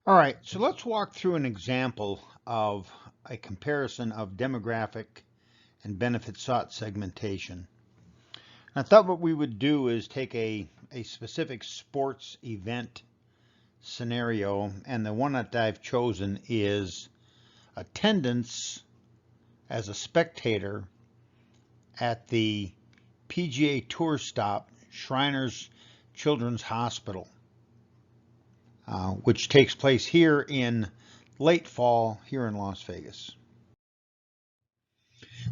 All right, so let's walk through an example of a comparison of demographic and benefit sought segmentation. And I thought what we would do is take a specific sports event scenario, and the one that I've chosen is attendance as a spectator at the PGA Tour stop, Shriners Children's Hospital, which takes place here in late fall here in Las Vegas.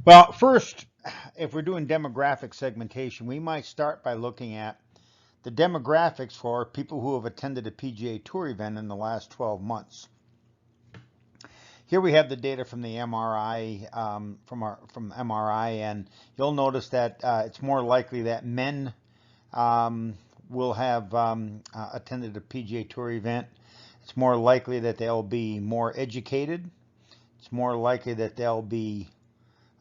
Well, first, if we're doing demographic segmentation, we might start by looking at the demographics for people who have attended a PGA Tour event in the last 12 months. Here we have the data from the MRI, from MRI, and you'll notice that it's more likely that men will have attended a PGA Tour event. It's more likely that they'll be more educated. It's more likely that they'll be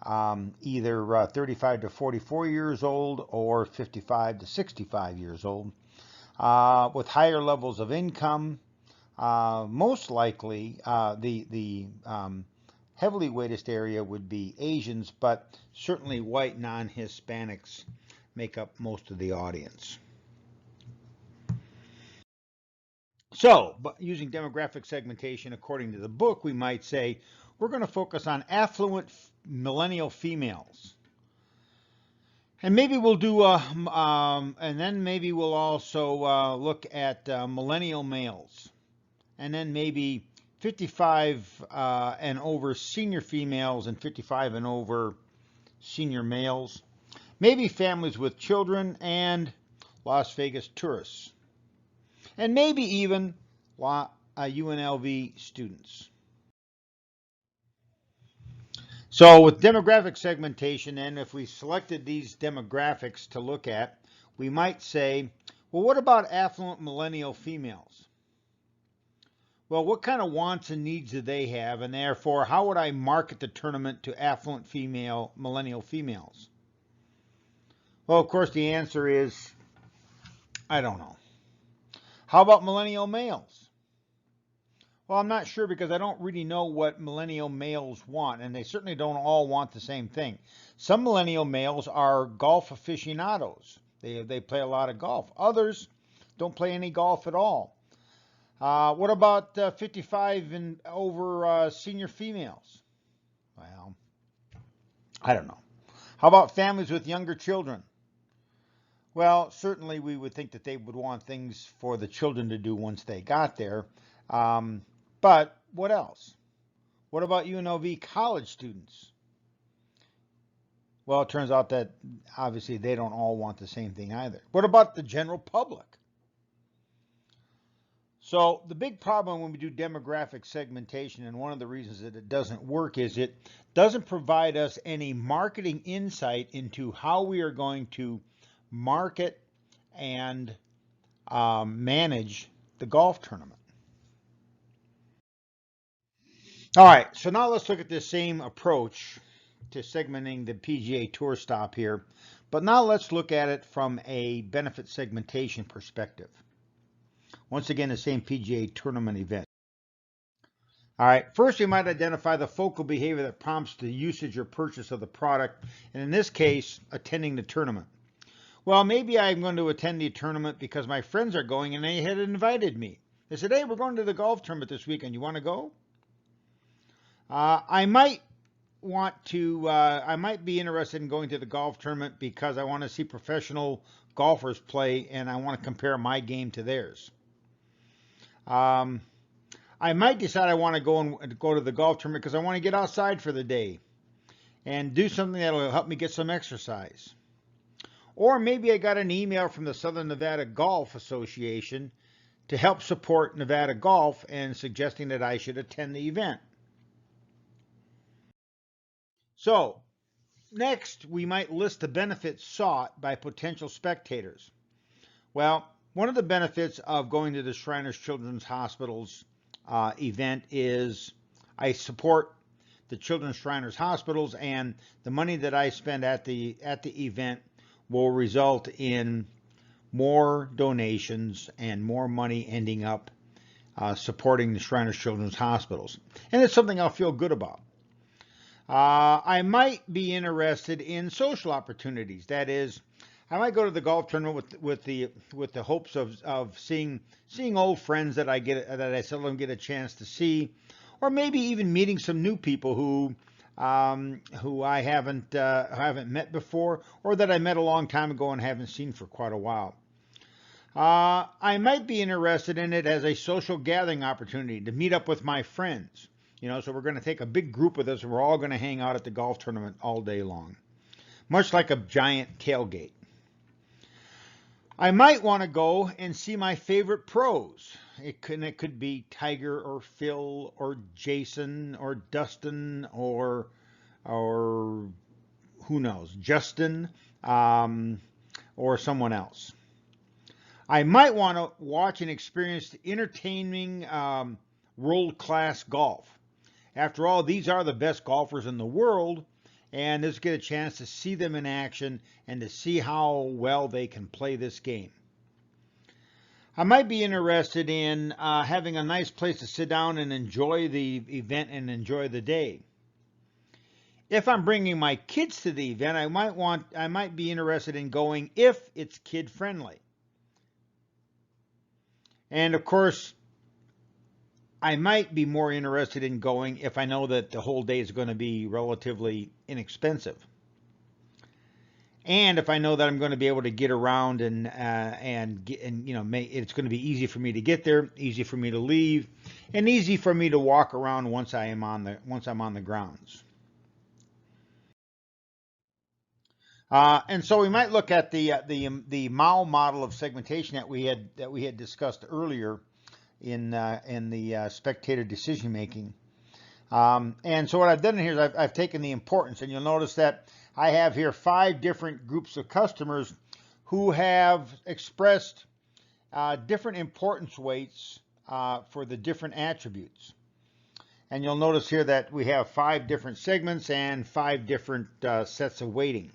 either 35 to 44 years old or 55 to 65 years old, with higher levels of income. Most likely, the heavily weighted area would be Asians, but certainly white non-Hispanics make up most of the audience. So, using demographic segmentation according to the book, we might say we're going to focus on affluent millennial females. And maybe we'll do, and then maybe we'll also look at millennial males. And then maybe 55 and over senior females and 55 and over senior males. Maybe families with children and Las Vegas tourists. And maybe even UNLV students. So with demographic segmentation, and if we selected these demographics to look at, we might say, well, what about affluent millennial females? Well, what kind of wants and needs do they have? And therefore, how would I market the tournament to affluent millennial females? Well, of course, the answer is, I don't know. How about millennial males? Well, I'm not sure because I don't really know what millennial males want, and they certainly don't all want the same thing. Some millennial males are golf aficionados. They play a lot of golf. Others don't play any golf at all. What about 55 and over senior females? Well, I don't know. How about families with younger children? Well, certainly we would think that they would want things for the children to do once they got there. But what else? What about UNLV college students? Well, it turns out that obviously they don't all want the same thing either. What about the general public? So the big problem when we do demographic segmentation, and one of the reasons that it doesn't work, is it doesn't provide us any marketing insight into how we are going to market and manage the golf tournament. All right, so now let's look at this same approach to segmenting the PGA Tour stop here, but now let's look at it from a benefit segmentation perspective. Once again, the same PGA tournament event. All right, first we might identify the focal behavior that prompts the usage or purchase of the product, and in this case, attending the tournament. Well, maybe I'm going to attend the tournament because my friends are going and they had invited me. They said, hey, we're going to the golf tournament this weekend. You want to go? I might be interested in going to the golf tournament because I want to see professional golfers play and I want to compare my game to theirs. I might decide I want to go to the golf tournament because I want to get outside for the day and do something that will help me get some exercise. Or maybe I got an email from the Southern Nevada Golf Association to help support Nevada golf and suggesting that I should attend the event. So next, we might list the benefits sought by potential spectators. Well, one of the benefits of going to the Shriners Children's Hospital's event is I support the Children's Shriners Hospitals, and the money that I spend at the event will result in more donations and more money ending up supporting the Shriners Children's Hospitals. And it's something I'll feel good about. I might be interested in social opportunities. That is, I might go to the golf tournament with the hopes of seeing old friends that I seldom get a chance to see, or maybe even meeting some new people who I haven't met before, or that I met a long time ago and haven't seen for quite a while. I might be interested in it as a social gathering opportunity to meet up with my friends. So we're going to take a big group of us and we're all going to hang out at the golf tournament all day long, much like a giant tailgate. I might want to go and see my favorite pros. It could be Tiger or Phil or Jason or Dustin or who knows, Justin, or someone else. I might want to watch and experience the entertaining world-class golf. After all, these are the best golfers in the world, and let's get a chance to see them in action and to see how well they can play this game. I might be interested in having a nice place to sit down and enjoy the event and enjoy the day. If I'm bringing my kids to the event, I might be interested in going if it's kid-friendly. And of course, I might be more interested in going if I know that the whole day is going to be relatively inexpensive. And if I know that I'm going to be able to get around and it's going to be easy for me to get there, easy for me to leave, and easy for me to walk around once I'm on the grounds. And so we might look at the Mao model of segmentation that we had discussed earlier in the spectator decision making. And so what I've done here is I've taken the importance, and you'll notice that I have here 5 different groups of customers who have expressed different importance weights for the different attributes. And you'll notice here that we have 5 different segments and 5 different sets of weighting.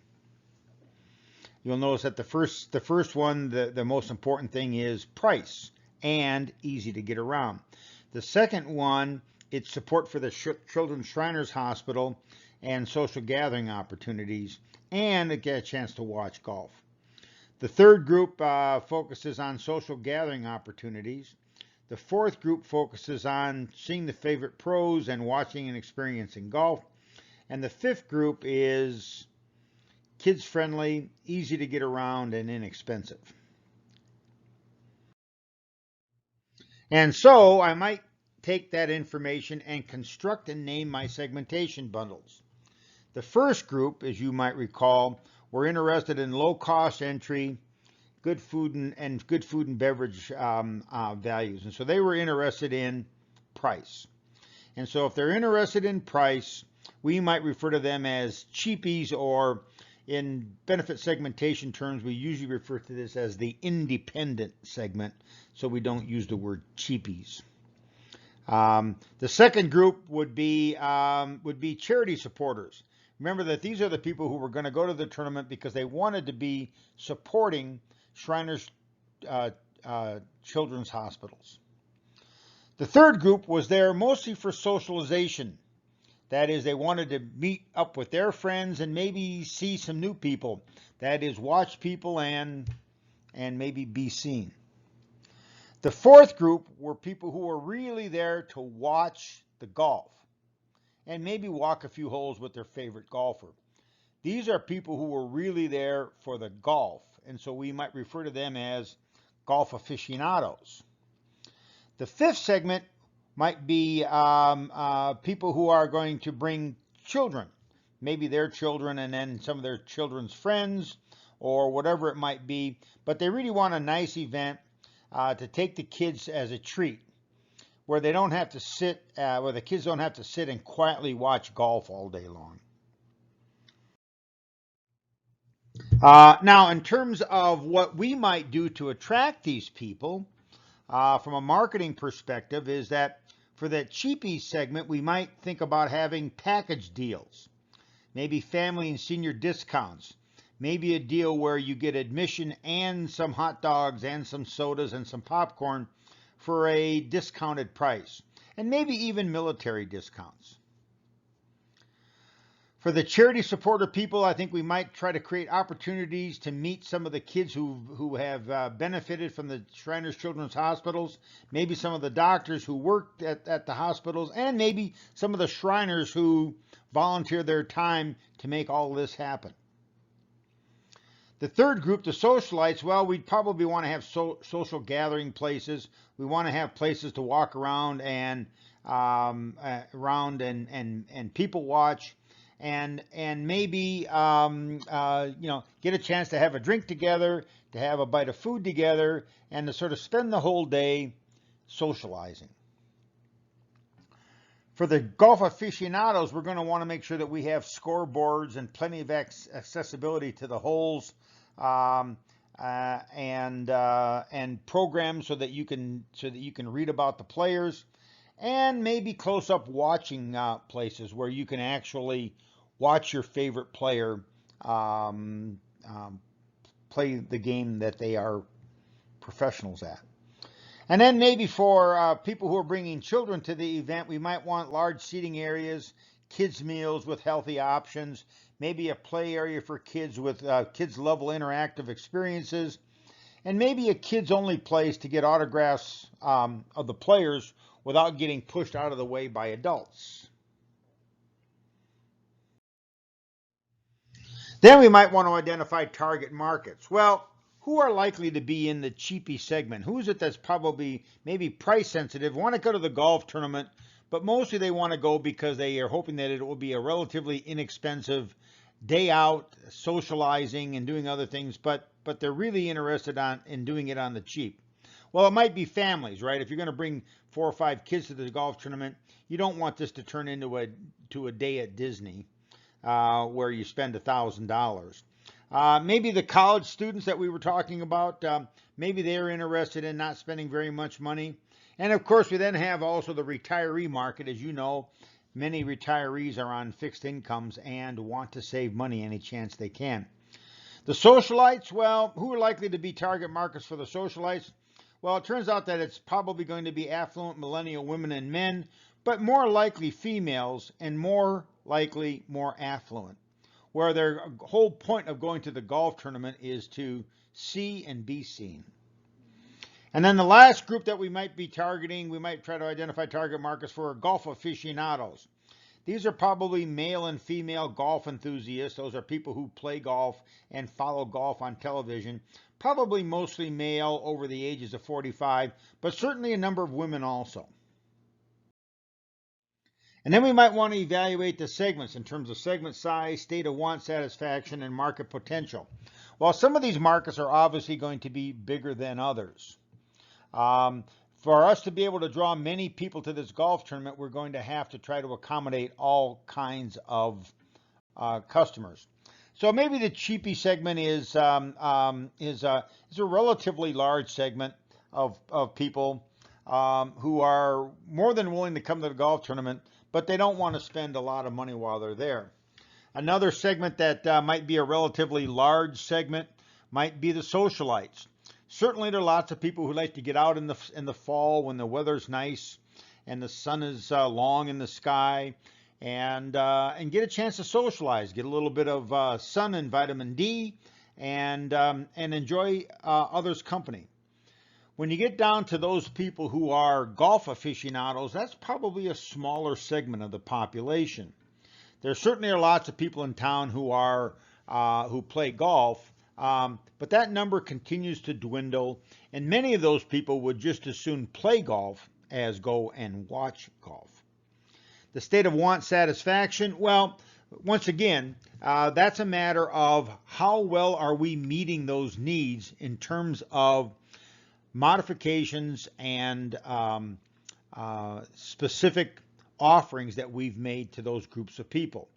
You'll notice that the first one, the most important thing is price and easy to get around. The second one, it's support for the Children's Shriners Hospital and social gathering opportunities, and get a chance to watch golf. The third group focuses on social gathering opportunities. The fourth group focuses on seeing the favorite pros and watching and experiencing golf. And the fifth group is kids friendly, easy to get around, and inexpensive. And so I might take that information and construct and name my segmentation bundles. The first group, as you might recall, were interested in low-cost entry, good food and beverage values. And so they were interested in price. And so if they're interested in price, we might refer to them as cheapies, or in benefit segmentation terms, we usually refer to this as the independent segment, so we don't use the word cheapies. The second group would be charity supporters. Remember that these are the people who were going to go to the tournament because they wanted to be supporting Shriners Children's Hospitals. The third group was there mostly for socialization. That is, they wanted to meet up with their friends and maybe see some new people. That is, watch people and maybe be seen. The fourth group were people who were really there to watch the golf and maybe walk a few holes with their favorite golfer. These are people who were really there for the golf, and so we might refer to them as golf aficionados. The fifth segment might be people who are going to bring children, maybe their children and then some of their children's friends or whatever it might be, but they really want a nice event to take the kids as a treat, where they don't have to sit, where the kids don't have to sit and quietly watch golf all day long. Now, in terms of what we might do to attract these people, from a marketing perspective, is that for that cheapie segment, we might think about having package deals, maybe family and senior discounts, maybe a deal where you get admission and some hot dogs and some sodas and some popcorn for a discounted price, and maybe even military discounts. For the charity supporter people, I think we might try to create opportunities to meet some of the kids who have benefited from the Shriners Children's Hospitals, maybe some of the doctors who worked at the hospitals, and maybe some of the Shriners who volunteer their time to make all this happen. The third group, the socialites, well, we'd probably want to have social gathering places. We want to have places to walk around and people watch. And maybe get a chance to have a drink together, to have a bite of food together, and to sort of spend the whole day socializing. For the golf aficionados, we're going to want to make sure that we have scoreboards and plenty of accessibility to the holes, and programs so that you can read about the players, and maybe close-up watching places where you can actually watch your favorite player play the game that they are professionals at. And then maybe for people who are bringing children to the event, we might want large seating areas, kids' meals with healthy options, maybe a play area for kids with kids-level interactive experiences, and maybe a kids-only place to get autographs of the players without getting pushed out of the way by adults. Then we might want to identify target markets. Well, who are likely to be in the cheapie segment? Who is it that's probably maybe price sensitive, want to go to the golf tournament, but mostly they want to go because they are hoping that it will be a relatively inexpensive day out, socializing and doing other things, but they're really interested in doing it on the cheap. Well, it might be families, right? If you're going to bring 4 or 5 kids to the golf tournament, you don't want this to turn into a day at Disney where you spend $1,000. Maybe the college students that we were talking about, maybe they're interested in not spending very much money. And of course, we then have also the retiree market. As you know, many retirees are on fixed incomes and want to save money any chance they can. The socialites, well, who are likely to be target markets for the socialites? Well, it turns out that it's probably going to be affluent millennial women and men, but more likely females, and more likely more affluent, where their whole point of going to the golf tournament is to see and be seen. And then the last group that we might be targeting, we might try to identify target markets for golf aficionados. These are probably male and female golf enthusiasts. Those are people who play golf and follow golf on television. Probably mostly male over the ages of 45, but certainly a number of women also. And then we might want to evaluate the segments in terms of segment size, state of want satisfaction, and market potential. Well, some of these markets are obviously going to be bigger than others. For us to be able to draw many people to this golf tournament, we're going to have to try to accommodate all kinds of customers. So maybe the cheapie segment is a relatively large segment of people who are more than willing to come to the golf tournament, but they don't want to spend a lot of money while they're there. Another segment that might be a relatively large segment might be the socialites. Certainly there are lots of people who like to get out in the fall when the weather's nice and the sun is long in the sky, and get a chance to socialize, get a little bit of sun and vitamin D, and enjoy others' company. When you get down to those people who are golf aficionados, that's probably a smaller segment of the population. There certainly are lots of people in town who play golf, but that number continues to dwindle, and many of those people would just as soon play golf as go and watch golf. The state of want satisfaction, well, once again, that's a matter of how well are we meeting those needs in terms of modifications and specific offerings that we've made to those groups of people.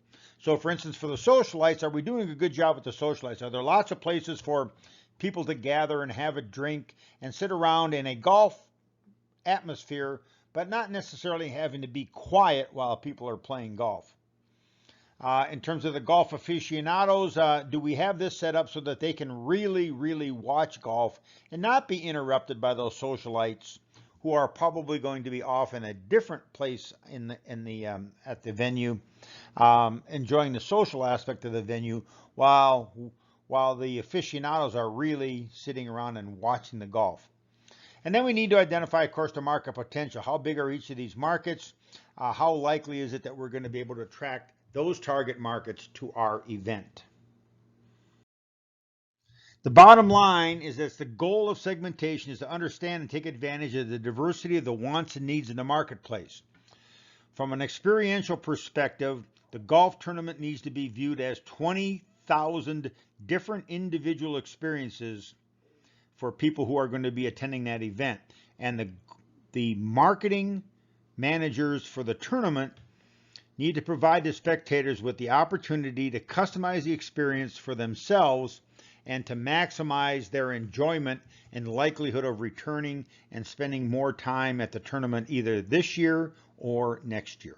So for instance, for the socialites, are we doing a good job with the socialites? Are there lots of places for people to gather and have a drink and sit around in a golf atmosphere, but not necessarily having to be quiet while people are playing golf? In terms of the golf aficionados, do we have this set up so that they can really, really watch golf and not be interrupted by those socialites who are probably going to be off in a different place at the venue, enjoying the social aspect of the venue, while the aficionados are really sitting around and watching the golf. And then we need to identify, of course, the market potential. How big are each of these markets? How likely is it that we're going to be able to attract those target markets to our event? The bottom line is that the goal of segmentation is to understand and take advantage of the diversity of the wants and needs in the marketplace. From an experiential perspective, the golf tournament needs to be viewed as 20,000 different individual experiences for people who are going to be attending that event. And the marketing managers for the tournament need to provide the spectators with the opportunity to customize the experience for themselves and to maximize their enjoyment and likelihood of returning and spending more time at the tournament either this year or next year.